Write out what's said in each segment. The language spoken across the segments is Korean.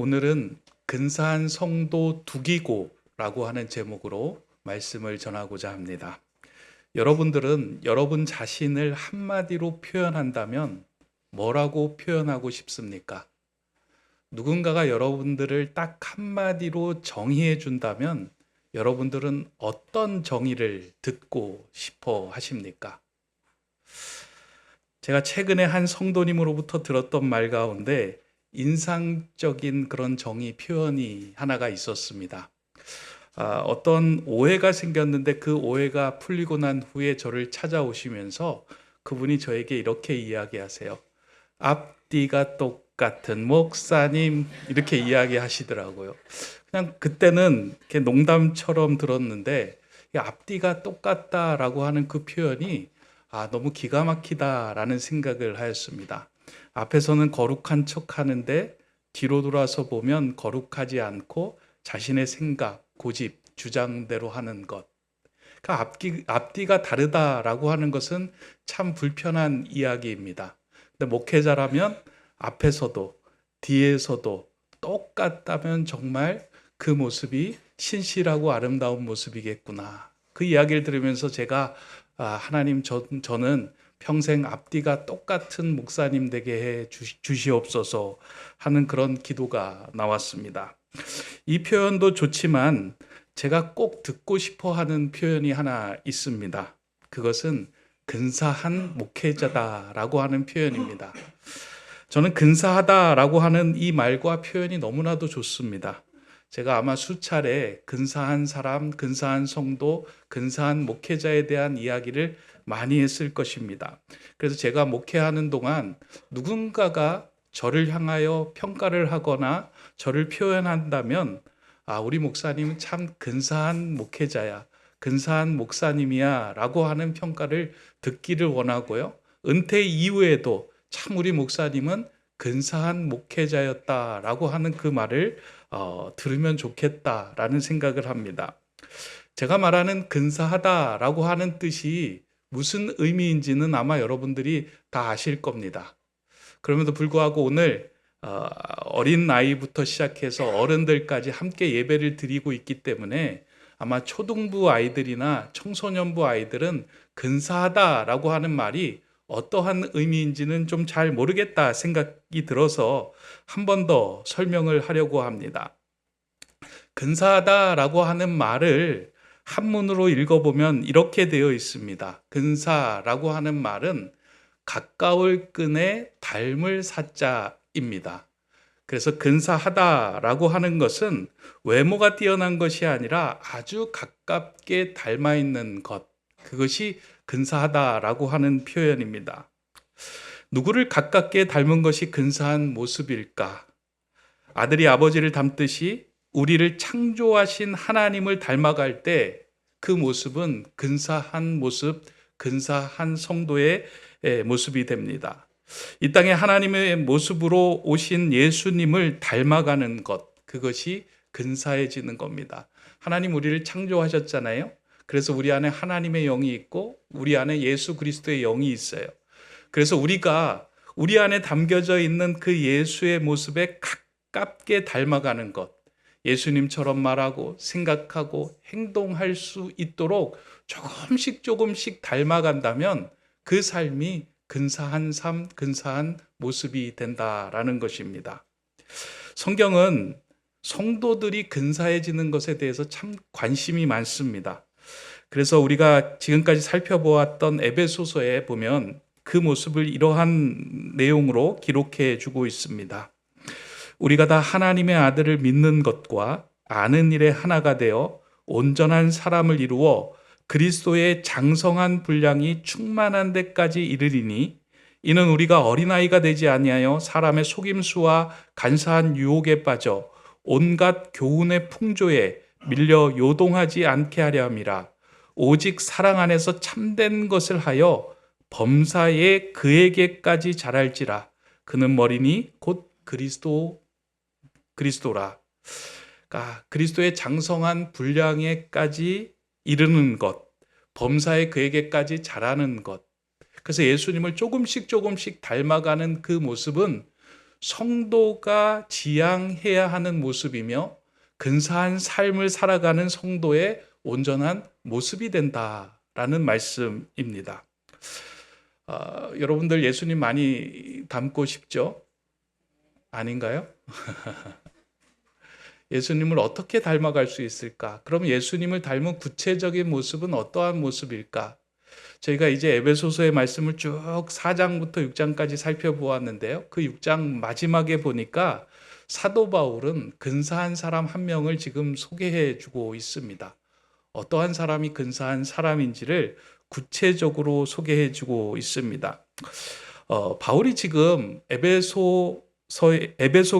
오늘은 근사한 성도 두기고라고 하는 제목으로 말씀을 전하고자 합니다. 여러분들은 여러분 자신을 한마디로 표현한다면 뭐라고 표현하고 싶습니까? 누군가가 여러분들을 딱 한마디로 정의해 준다면 여러분들은 어떤 정의를 듣고 싶어 하십니까? 제가 최근에 한 성도님으로부터 들었던 말 가운데 인상적인 그런 정의 표현이 하나가 있었습니다. 어떤 오해가 생겼는데 그 오해가 풀리고 난 후에 저를 찾아오시면서 그분이 저에게 이렇게 이야기하세요. 앞뒤가 똑같은 목사님, 이렇게 이야기하시더라고요. 그냥 그때는 이렇게 농담처럼 들었는데 앞뒤가 똑같다라고 하는 그 표현이 너무 기가 막히다라는 생각을 하였습니다. 앞에서는 거룩한 척 하는데 뒤로 돌아서 보면 거룩하지 않고 자신의 생각, 고집, 주장대로 하는 것. 그러니까 앞뒤가 다르다라고 하는 것은 참 불편한 이야기입니다. 근데 목회자라면 앞에서도 뒤에서도 똑같다면 정말 그 모습이 신실하고 아름다운 모습이겠구나. 그 이야기를 들으면서 제가 하나님, 저는 평생 앞뒤가 똑같은 목사님 되게 해 주시옵소서 하는 그런 기도가 나왔습니다. 이 표현도 좋지만 제가 꼭 듣고 싶어 하는 표현이 하나 있습니다. 그것은 근사한 목회자다라고 하는 표현입니다. 저는 근사하다라고 하는 이 말과 표현이 너무나도 좋습니다. 제가 아마 수차례 근사한 사람, 근사한 성도, 근사한 목회자에 대한 이야기를 많이 했을 것입니다. 그래서 제가 목회하는 동안 누군가가 저를 향하여 평가를 하거나 저를 표현한다면 우리 목사님은 참 근사한 목회자야, 근사한 목사님이야 라고 하는 평가를 듣기를 원하고요. 은퇴 이후에도 참 우리 목사님은 근사한 목회자였다라고 하는 그 말을 들으면 좋겠다라는 생각을 합니다. 제가 말하는 근사하다라고 하는 뜻이 무슨 의미인지는 아마 여러분들이 다 아실 겁니다. 그럼에도 불구하고 오늘 어린 아이부터 시작해서 어른들까지 함께 예배를 드리고 있기 때문에 아마 초등부 아이들이나 청소년부 아이들은 근사하다라고 하는 말이 어떠한 의미인지는 좀 잘 모르겠다 생각이 들어서 한 번 더 설명을 하려고 합니다. 근사하다라고 하는 말을 한문으로 읽어보면 이렇게 되어 있습니다. 근사라고 하는 말은 가까울 끈에 닮을 사자입니다. 그래서 근사하다라고 하는 것은 외모가 뛰어난 것이 아니라 아주 가깝게 닮아 있는 것, 그것이 근사하다라고 하는 표현입니다. 누구를 가깝게 닮은 것이 근사한 모습일까? 아들이 아버지를 닮듯이 우리를 창조하신 하나님을 닮아갈 때 그 모습은 근사한 모습, 근사한 성도의 모습이 됩니다. 이 땅에 하나님의 모습으로 오신 예수님을 닮아가는 것, 그것이 근사해지는 겁니다. 하나님 우리를 창조하셨잖아요. 그래서 우리 안에 하나님의 영이 있고 우리 안에 예수 그리스도의 영이 있어요. 그래서 우리가 우리 안에 담겨져 있는 그 예수의 모습에 가깝게 닮아가는 것, 예수님처럼 말하고 생각하고 행동할 수 있도록 조금씩 닮아간다면 그 삶이 근사한 삶, 근사한 모습이 된다라는 것입니다. 성경은 성도들이 근사해지는 것에 대해서 참 관심이 많습니다. 그래서 우리가 지금까지 살펴보았던 에베소서에 보면 그 모습을 이러한 내용으로 기록해 주고 있습니다. 우리가 다 하나님의 아들을 믿는 것과 아는 일에 하나가 되어 온전한 사람을 이루어 그리스도의 장성한 분량이 충만한 데까지 이르리니 이는 우리가 어린아이가 되지 아니하여 사람의 속임수와 간사한 유혹에 빠져 온갖 교훈의 풍조에 밀려 요동하지 않게 하려 함이라. 오직 사랑 안에서 참된 것을 하여 범사에 그에게까지 자랄지라. 그는 머리니 곧 그리스도라. 그러니까 그리스도의 장성한 분량에까지 이르는 것, 범사에 그에게까지 자라는 것. 그래서 예수님을 조금씩 닮아가는 그 모습은 성도가 지향해야 하는 모습이며 근사한 삶을 살아가는 성도의 온전한 모습이 된다라는 말씀입니다. 여러분들 예수님 많이 닮고 싶죠? 아닌가요? 예수님을 어떻게 닮아갈 수 있을까? 그럼 예수님을 닮은 구체적인 모습은 어떠한 모습일까? 저희가 이제 에베소서의 말씀을 쭉 4장부터 6장까지 살펴보았는데요. 그 6장 마지막에 보니까 사도 바울은 근사한 사람 한 명을 지금 소개해 주고 있습니다. 어떠한 사람이 근사한 사람인지를 구체적으로 소개해 주고 있습니다. 바울이 지금 에베소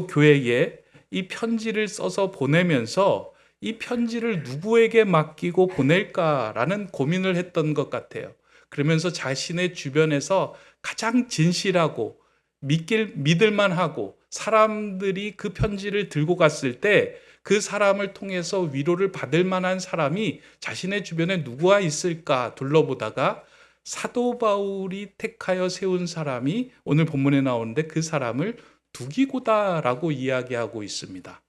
교회에 이 편지를 써서 보내면서 이 편지를 누구에게 맡기고 보낼까라는 고민을 했던 것 같아요. 그러면서 자신의 주변에서 가장 진실하고 믿을만하고 사람들이 그 편지를 들고 갔을 때 그 사람을 통해서 위로를 받을 만한 사람이 자신의 주변에 누구가 있을까 둘러보다가 사도 바울이 택하여 세운 사람이 오늘 본문에 나오는데 그 사람을 두기고다라고 이야기하고 있습니다.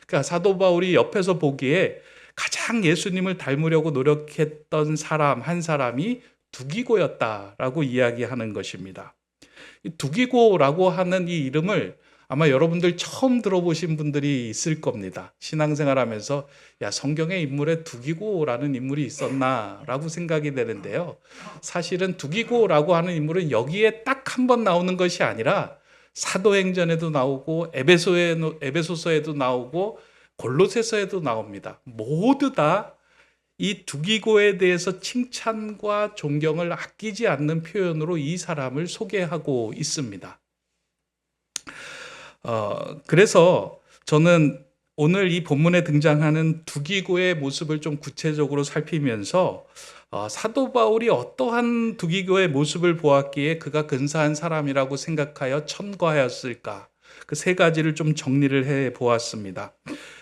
그러니까 사도 바울이 옆에서 보기에 가장 예수님을 닮으려고 노력했던 사람 한 사람이 두기고였다라고 이야기하는 것입니다. 두기고라고 하는 이 이름을 아마 여러분들 처음 들어보신 분들이 있을 겁니다. 신앙생활하면서 야, 성경의 인물에 두기고라는 인물이 있었나라고 생각이 되는데요. 사실은 두기고라고 하는 인물은 여기에 딱 한 번 나오는 것이 아니라 사도행전에도 나오고 에베소서에도 나오고 골로새서에도 나옵니다. 모두 다 이 두기고에 대해서 칭찬과 존경을 아끼지 않는 표현으로 이 사람을 소개하고 있습니다. 그래서 저는 오늘 이 본문에 등장하는 두기고의 모습을 좀 구체적으로 살피면서 사도 바울이 어떠한 두기고의 모습을 보았기에 그가 근사한 사람이라고 생각하여 첨가하였을까? 그 세 가지를 좀 정리를 해 보았습니다.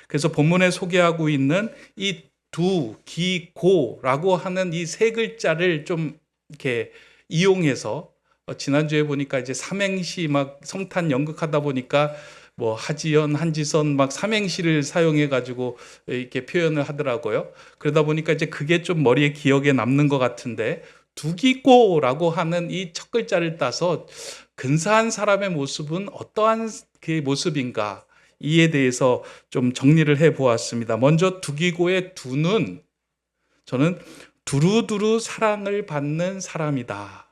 그래서 본문에 소개하고 있는 이 두기고라고 하는 이 세 글자를 좀 이렇게 이용해서 지난주에 보니까 이제 삼행시 막 성탄 연극하다 보니까 뭐 하지연, 한지선 막 삼행시를 사용해 가지고 이렇게 표현을 하더라고요. 그러다 보니까 이제 그게 좀 머리에 기억에 남는 것 같은데 두기고라고 하는 이 첫 글자를 따서 근사한 사람의 모습은 어떠한 그 모습인가 이에 대해서 좀 정리를 해 보았습니다. 먼저 두기고의 두는 저는 두루두루 사랑을 받는 사람이다.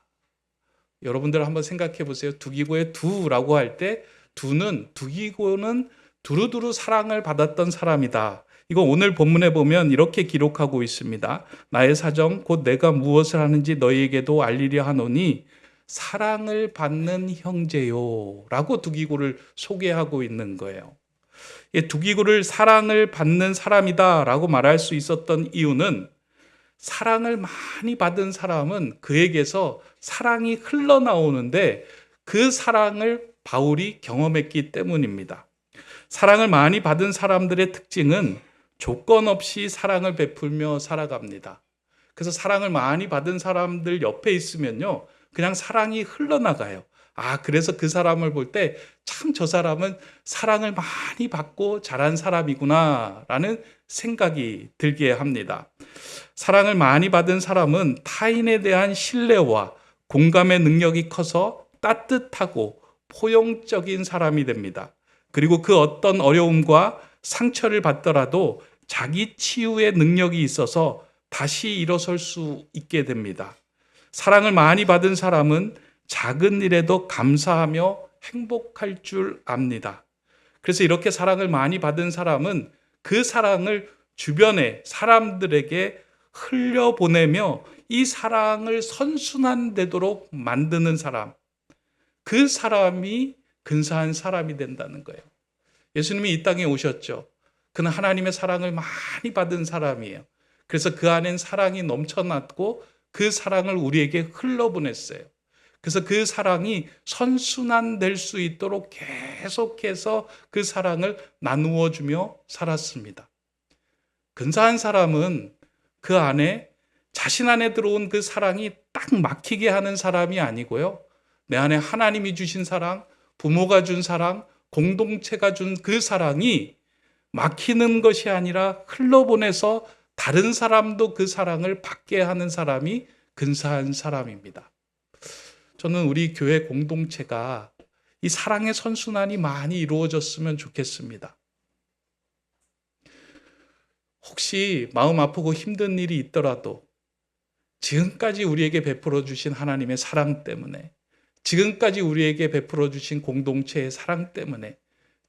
여러분들 한번 생각해 보세요. 두기고의 두라고 할 때 두기고는 두루두루 사랑을 받았던 사람이다. 이거 오늘 본문에 보면 이렇게 기록하고 있습니다. 나의 사정 곧 내가 무엇을 하는지 너희에게도 알리려 하노니 사랑을 받는 형제요 라고 두기고를 소개하고 있는 거예요. 두기고를 사랑을 받는 사람이다 라고 말할 수 있었던 이유는 사랑을 많이 받은 사람은 그에게서 사랑이 흘러나오는데 그 사랑을 바울이 경험했기 때문입니다. 사랑을 많이 받은 사람들의 특징은 조건 없이 사랑을 베풀며 살아갑니다. 그래서 사랑을 많이 받은 사람들 옆에 있으면요, 그냥 사랑이 흘러나가요. 그래서 그 사람을 볼 때 참 저 사람은 사랑을 많이 받고 자란 사람이구나 라는 생각이 들게 합니다. 사랑을 많이 받은 사람은 타인에 대한 신뢰와 공감의 능력이 커서 따뜻하고 포용적인 사람이 됩니다. 그리고 그 어떤 어려움과 상처를 받더라도 자기 치유의 능력이 있어서 다시 일어설 수 있게 됩니다. 사랑을 많이 받은 사람은 작은 일에도 감사하며 행복할 줄 압니다. 그래서 이렇게 사랑을 많이 받은 사람은 그 사랑을 주변의 사람들에게 흘려보내며 이 사랑을 선순환되도록 만드는 사람, 그 사람이 근사한 사람이 된다는 거예요. 예수님이 이 땅에 오셨죠. 그는 하나님의 사랑을 많이 받은 사람이에요. 그래서 그 안엔 사랑이 넘쳐났고 그 사랑을 우리에게 흘러보냈어요. 그래서 그 사랑이 선순환될 수 있도록 계속해서 그 사랑을 나누어 주며 살았습니다. 근사한 사람은 그 안에 자신 안에 들어온 그 사랑이 딱 막히게 하는 사람이 아니고요. 내 안에 하나님이 주신 사랑, 부모가 준 사랑, 공동체가 준 그 사랑이 막히는 것이 아니라 흘러보내서 다른 사람도 그 사랑을 받게 하는 사람이 근사한 사람입니다. 저는 우리 교회 공동체가 이 사랑의 선순환이 많이 이루어졌으면 좋겠습니다. 혹시 마음 아프고 힘든 일이 있더라도 지금까지 우리에게 베풀어 주신 하나님의 사랑 때문에, 지금까지 우리에게 베풀어 주신 공동체의 사랑 때문에,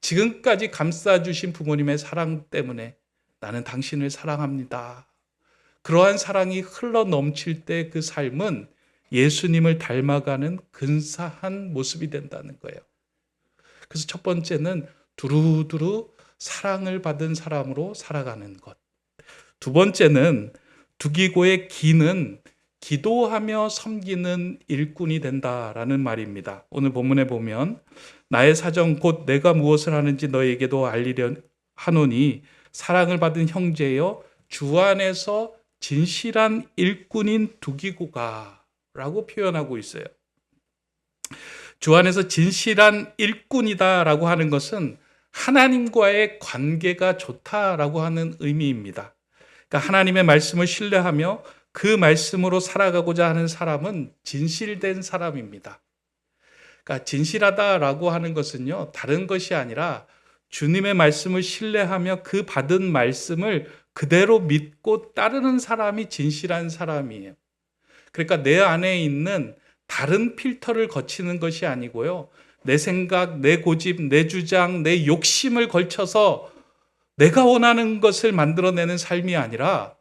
지금까지 감싸 주신 부모님의 사랑 때문에 나는 당신을 사랑합니다. 그러한 사랑이 흘러 넘칠 때 그 삶은 예수님을 닮아가는 근사한 모습이 된다는 거예요. 그래서 첫 번째는 두루두루 사랑을 받은 사람으로 살아가는 것. 두 번째는 두기고의 기는 기도하며 섬기는 일꾼이 된다라는 말입니다. 오늘 본문에 보면 나의 사정 곧 내가 무엇을 하는지 너에게도 알리려 하노니 사랑을 받은 형제여 주 안에서 진실한 일꾼인 두기고가 라고 표현하고 있어요. 주 안에서 진실한 일꾼이다라고 하는 것은 하나님과의 관계가 좋다라고 하는 의미입니다. 그러니까 하나님의 말씀을 신뢰하며 그 말씀으로 살아가고자 하는 사람은 진실된 사람입니다. 그러니까 진실하다라고 하는 것은요, 다른 것이 아니라 주님의 말씀을 신뢰하며 그 받은 말씀을 그대로 믿고 따르는 사람이 진실한 사람이에요. 그러니까 내 안에 있는 다른 필터를 거치는 것이 아니고요, 내 생각, 내 고집, 내 주장, 내 욕심을 걸쳐서 내가 원하는 것을 만들어내는 삶이 아니라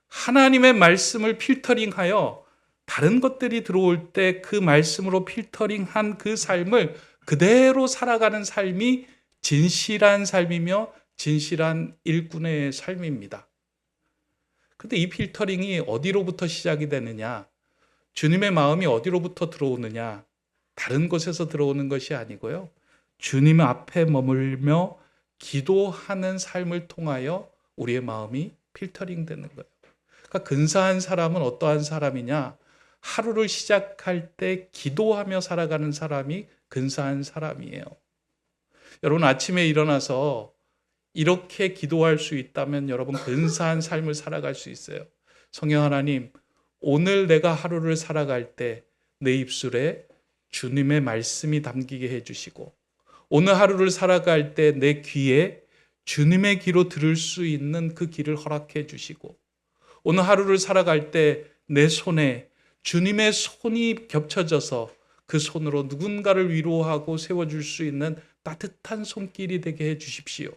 하나님의 말씀을 필터링하여 다른 것들이 들어올 때 그 말씀으로 필터링한 그 삶을 그대로 살아가는 삶이 진실한 삶이며 진실한 일꾼의 삶입니다. 근데 이 필터링이 어디로부터 시작이 되느냐? 주님의 마음이 어디로부터 들어오느냐? 다른 곳에서 들어오는 것이 아니고요, 주님 앞에 머물며 기도하는 삶을 통하여 우리의 마음이 필터링 되는 거예요. 그러니까 근사한 사람은 어떠한 사람이냐? 하루를 시작할 때 기도하며 살아가는 사람이 근사한 사람이에요. 여러분, 아침에 일어나서 이렇게 기도할 수 있다면 여러분 근사한 삶을 살아갈 수 있어요. 성령 하나님, 오늘 내가 하루를 살아갈 때 내 입술에 주님의 말씀이 담기게 해주시고, 오늘 하루를 살아갈 때 내 귀에 주님의 귀로 들을 수 있는 그 귀를 허락해 주시고, 오늘 하루를 살아갈 때 내 손에 주님의 손이 겹쳐져서 그 손으로 누군가를 위로하고 세워줄 수 있는 따뜻한 손길이 되게 해 주십시오.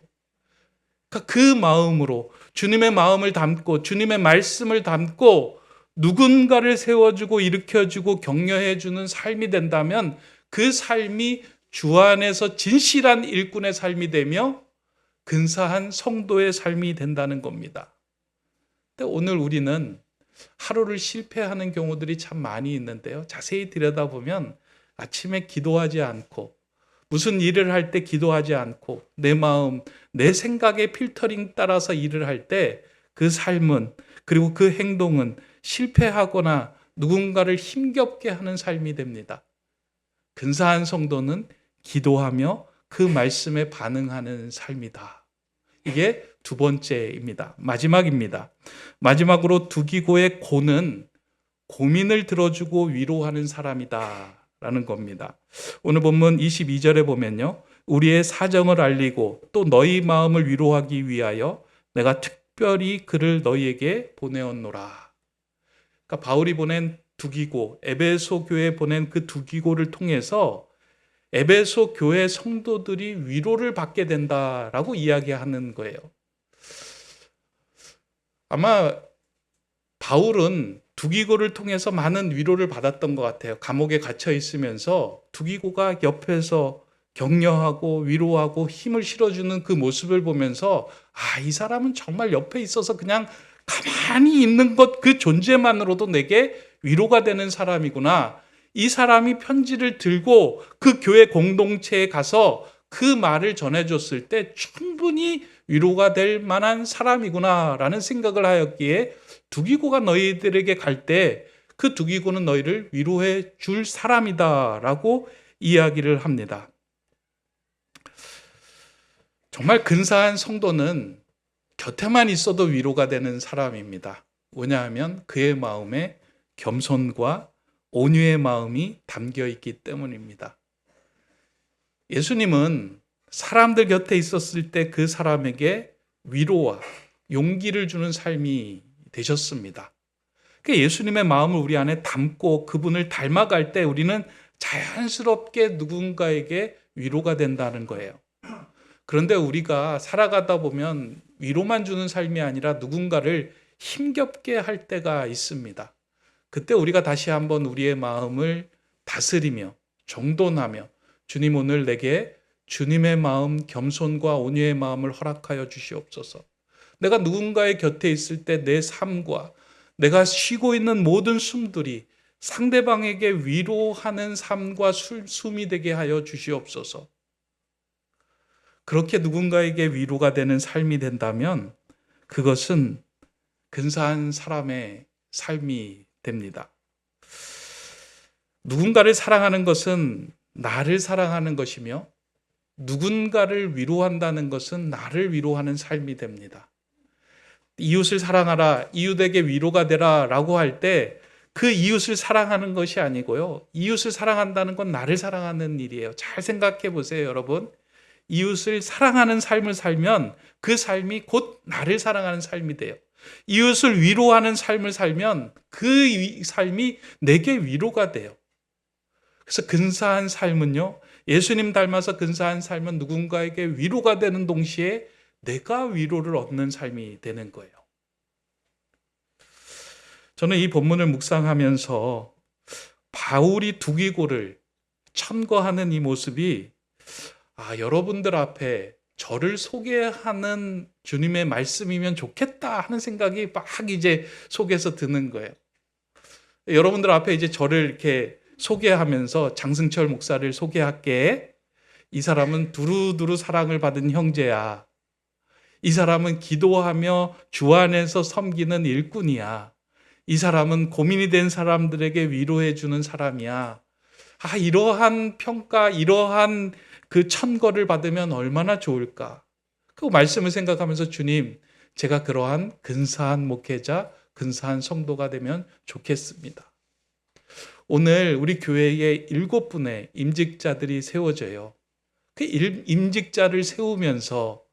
그 마음으로 주님의 마음을 담고 주님의 말씀을 담고 누군가를 세워주고 일으켜주고 격려해주는 삶이 된다면 그 삶이 주 안에서 진실한 일꾼의 삶이 되며 근사한 성도의 삶이 된다는 겁니다. 근데 오늘 우리는 하루를 실패하는 경우들이 참 많이 있는데요, 자세히 들여다보면 아침에 기도하지 않고 무슨 일을 할 때 기도하지 않고 내 마음, 내 생각의 필터링 따라서 일을 할 때 그 삶은, 그리고 그 행동은 실패하거나 누군가를 힘겹게 하는 삶이 됩니다. 근사한 성도는 기도하며 그 말씀에 반응하는 삶이다. 이게 두 번째입니다. 마지막입니다. 마지막으로 두기고의 고는 고민을 들어주고 위로하는 사람이다 라는 겁니다. 오늘 본문 22절에 보면요, 우리의 사정을 알리고 또 너희 마음을 위로하기 위하여 내가 특별히 그를 너희에게 보내었노라. 그러니까 바울이 보낸 두기고, 에베소 교회에 보낸 그 두기고를 통해서 에베소 교회 성도들이 위로를 받게 된다라고 이야기하는 거예요. 아마 바울은 두기고를 통해서 많은 위로를 받았던 것 같아요. 감옥에 갇혀 있으면서 두기고가 옆에서 격려하고 위로하고 힘을 실어주는 그 모습을 보면서, 아, 이 사람은 정말 옆에 있어서 그냥 가만히 있는 것 그 존재만으로도 내게 위로가 되는 사람이구나. 이 사람이 편지를 들고 그 교회 공동체에 가서 그 말을 전해줬을 때 충분히 위로가 될 만한 사람이구나 라는 생각을 하였기에, 두기고가 너희들에게 갈 때 그 두기고는 너희를 위로해 줄 사람이다 라고 이야기를 합니다. 정말 근사한 성도는 곁에만 있어도 위로가 되는 사람입니다. 왜냐하면 그의 마음에 겸손과 온유의 마음이 담겨 있기 때문입니다. 예수님은 사람들 곁에 있었을 때 그 사람에게 위로와 용기를 주는 삶이 되셨습니다. 예수님의 마음을 우리 안에 담고 그분을 닮아갈 때 우리는 자연스럽게 누군가에게 위로가 된다는 거예요. 그런데 우리가 살아가다 보면 위로만 주는 삶이 아니라 누군가를 힘겹게 할 때가 있습니다. 그때 우리가 다시 한번 우리의 마음을 다스리며 정돈하며 주님, 오늘 내게 주님의 마음, 겸손과 온유의 마음을 허락하여 주시옵소서. 내가 누군가의 곁에 있을 때 내 삶과 내가 쉬고 있는 모든 숨들이 상대방에게 위로하는 삶과 숨이 되게 하여 주시옵소서. 그렇게 누군가에게 위로가 되는 삶이 된다면 그것은 근사한 사람의 삶이 됩니다. 누군가를 사랑하는 것은 나를 사랑하는 것이며 누군가를 위로한다는 것은 나를 위로하는 삶이 됩니다. 이웃을 사랑하라, 이웃에게 위로가 되라 라고 할 때 그 이웃을 사랑하는 것이 아니고요. 이웃을 사랑한다는 건 나를 사랑하는 일이에요. 잘 생각해 보세요, 여러분. 이웃을 사랑하는 삶을 살면 그 삶이 곧 나를 사랑하는 삶이 돼요. 이웃을 위로하는 삶을 살면 그 삶이 내게 위로가 돼요. 그래서 근사한 삶은요, 예수님 닮아서 근사한 삶은 누군가에게 위로가 되는 동시에 내가 위로를 얻는 삶이 되는 거예요. 저는 이 본문을 묵상하면서 바울이 두기고를 천거하는 이 모습이 여러분들 앞에 저를 소개하는 주님의 말씀이면 좋겠다 하는 생각이 막 이제 속에서 드는 거예요. 여러분들 앞에 이제 저를 이렇게 소개하면서 장승철 목사를 소개할게. 이 사람은 두루두루 사랑을 받은 형제야. 이 사람은 기도하며 주 안에서 섬기는 일꾼이야. 이 사람은 고민이 된 사람들에게 위로해 주는 사람이야. 이러한 평가, 이러한 그 천거를 받으면 얼마나 좋을까. 그 말씀을 생각하면서 주님, 제가 그러한 근사한 목회자, 근사한 성도가 되면 좋겠습니다. 오늘 우리 교회에 7분의 임직자들이 세워져요. 그 임직자를 세우면서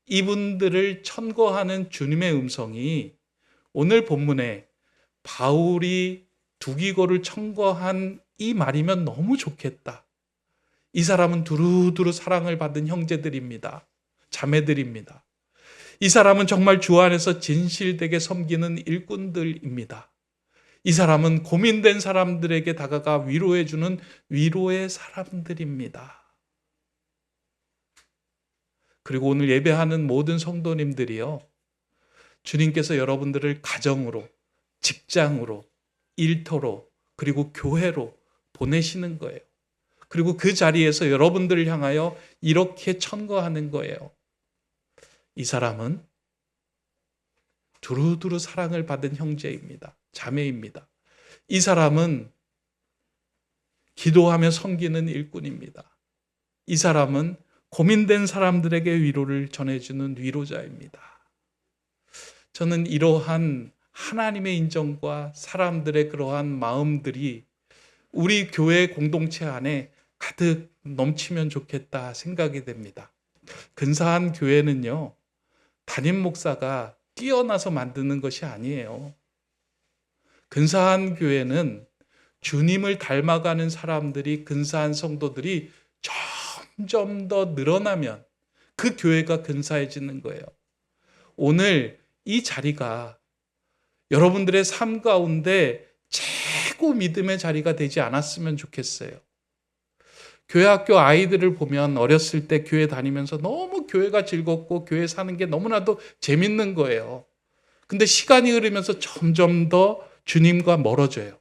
이분들을 천거하는 주님의 음성이 오늘 본문에 바울이 두기고를 천거한 이 말이면 너무 좋겠다. 이 사람은 두루두루 사랑을 받은 형제들입니다. 자매들입니다. 이 사람은 정말 주 안에서 진실되게 섬기는 일꾼들입니다. 이 사람은 고민된 사람들에게 다가가 위로해주는 위로의 사람들입니다. 그리고 오늘 예배하는 모든 성도님들이요, 주님께서 여러분들을 가정으로, 직장으로, 일터로, 그리고 교회로 보내시는 거예요. 그리고 그 자리에서 여러분들을 향하여 이렇게 천거하는 거예요. 이 사람은 두루두루 사랑을 받은 형제입니다. 자매입니다. 이 사람은 기도하며 섬기는 일꾼입니다. 이 사람은 고민된 사람들에게 위로를 전해주는 위로자입니다. 저는 이러한 하나님의 인정과 사람들의 그러한 마음들이 우리 교회 공동체 안에 가득 넘치면 좋겠다 생각이 됩니다. 근사한 교회는요, 담임 목사가 뛰어나서 만드는 것이 아니에요. 근사한 교회는 주님을 닮아가는 사람들이, 근사한 성도들이 점점 더 늘어나면 그 교회가 근사해지는 거예요. 오늘 이 자리가 여러분들의 삶 가운데 최고 믿음의 자리가 되지 않았으면 좋겠어요. 교회 학교 아이들을 보면 어렸을 때 교회 다니면서 너무 교회가 즐겁고 교회 사는 게 너무나도 재밌는 거예요. 근데 시간이 흐르면서 점점 더 주님과 멀어져요.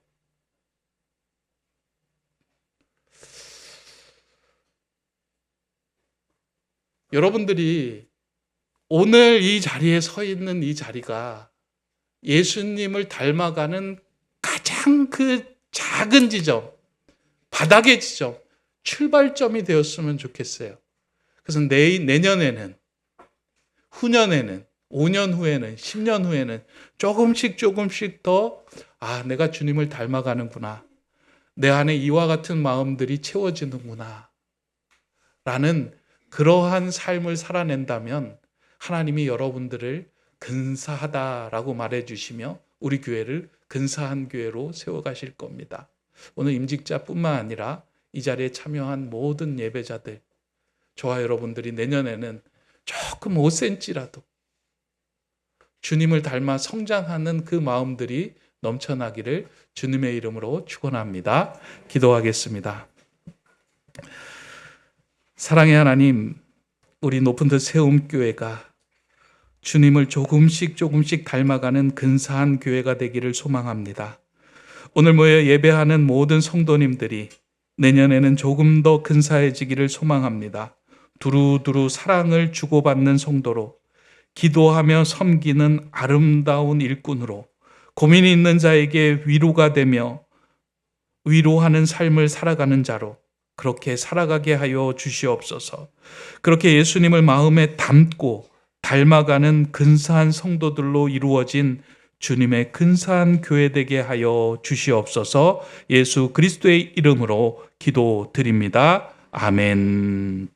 여러분들이 오늘 이 자리에 서 있는 이 자리가 예수님을 닮아가는 가장 그 작은 지점, 바닥의 지점, 출발점이 되었으면 좋겠어요. 그래서 내년에는 후년에는, 5년 후에는, 10년 후에는 조금씩 더 내가 주님을 닮아가는구나. 내 안에 이와 같은 마음들이 채워지는구나. 라는 그러한 삶을 살아낸다면 하나님이 여러분들을 근사하다라고 말해주시며 우리 교회를 근사한 교회로 세워가실 겁니다. 오늘 임직자뿐만 아니라 이 자리에 참여한 모든 예배자들, 저와 여러분들이 내년에는 조금 5cm라도 주님을 닮아 성장하는 그 마음들이 넘쳐나기를 주님의 이름으로 축원합니다. 기도하겠습니다. 사랑의 하나님, 우리 높은 듯 세움 교회가 주님을 조금씩 닮아가는 근사한 교회가 되기를 소망합니다. 오늘 모여 예배하는 모든 성도님들이 내년에는 조금 더 근사해지기를 소망합니다. 두루두루 사랑을 주고받는 성도로, 기도하며 섬기는 아름다운 일꾼으로, 고민이 있는 자에게 위로가 되며 위로하는 삶을 살아가는 자로 그렇게 살아가게 하여 주시옵소서. 그렇게 예수님을 마음에 담고 닮아가는 근사한 성도들로 이루어진 주님의 근사한 교회 되게 하여 주시옵소서. 예수 그리스도의 이름으로 기도드립니다. 아멘.